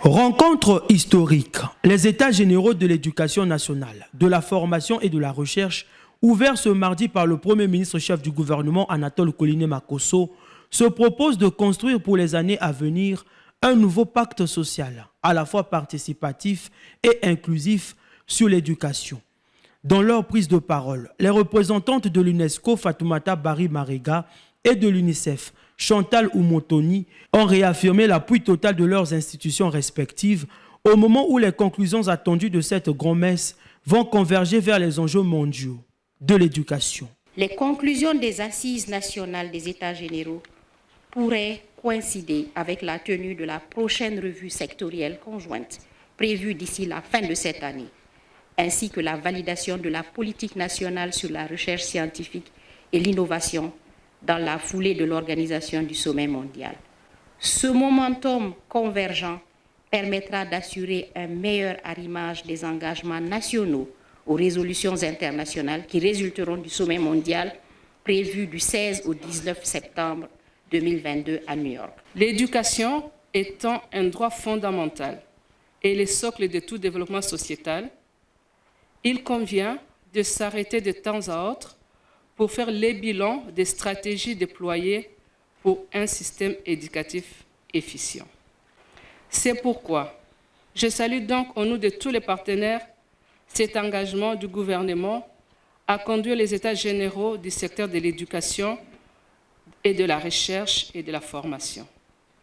Rencontre historique. Les États généraux de l'éducation nationale, de la formation et de la recherche, ouverts ce mardi par le Premier ministre chef du gouvernement Anatole Koliné-Makosso, se proposent de construire pour les années à venir un nouveau pacte social, à la fois participatif et inclusif sur l'éducation. Dans leur prise de parole, les représentantes de l'UNESCO, Fatoumata Bari Marega, et de l'UNICEF, Chantal Oumotoni, ont réaffirmé l'appui total de leurs institutions respectives au moment où les conclusions attendues de cette grand-messe vont converger vers les enjeux mondiaux de l'éducation. Les conclusions des Assises nationales des États généraux pourraient coïncider avec la tenue de la prochaine revue sectorielle conjointe prévue d'ici la fin de cette année, ainsi que la validation de la politique nationale sur la recherche scientifique et l'innovation dans la foulée de l'organisation du sommet mondial. Ce momentum convergent permettra d'assurer un meilleur arrimage des engagements nationaux aux résolutions internationales qui résulteront du sommet mondial prévu du 16 au 19 septembre 2022 à New York. L'éducation étant un droit fondamental et le socle de tout développement sociétal, il convient de s'arrêter de temps à autre pour faire les bilans des stratégies déployées pour un système éducatif efficient. C'est pourquoi je salue donc au nom de tous les partenaires cet engagement du gouvernement à conduire les États généraux du secteur de l'éducation et de la recherche et de la formation.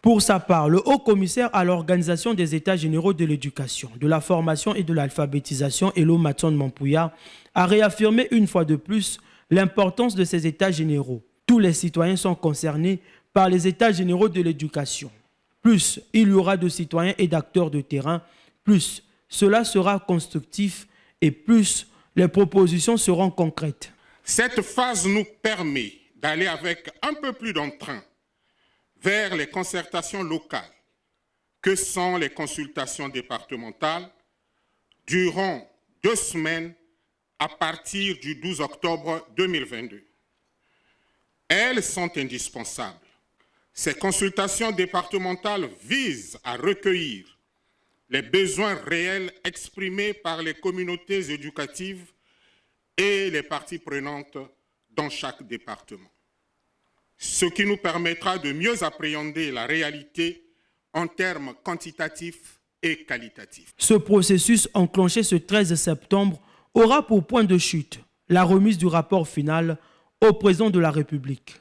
Pour sa part, le haut-commissaire à l'Organisation des États généraux de l'éducation, de la formation et de l'alphabétisation, Elo Matson Mampouya, a réaffirmé une fois de plus l'importance de ces États généraux. Tous les citoyens sont concernés par les États généraux de l'éducation. Plus il y aura de citoyens et d'acteurs de terrain, plus cela sera constructif et plus les propositions seront concrètes. Cette phase nous permet d'aller avec un peu plus d'entrain vers les concertations locales, que sont les consultations départementales, durant 2 semaines à partir du 12 octobre 2022. Elles sont indispensables. Ces consultations départementales visent à recueillir les besoins réels exprimés par les communautés éducatives et les parties prenantes dans chaque département, ce qui nous permettra de mieux appréhender la réalité en termes quantitatifs et qualitatifs. Ce processus enclenché ce 13 septembre aura pour point de chute la remise du rapport final au président de la République.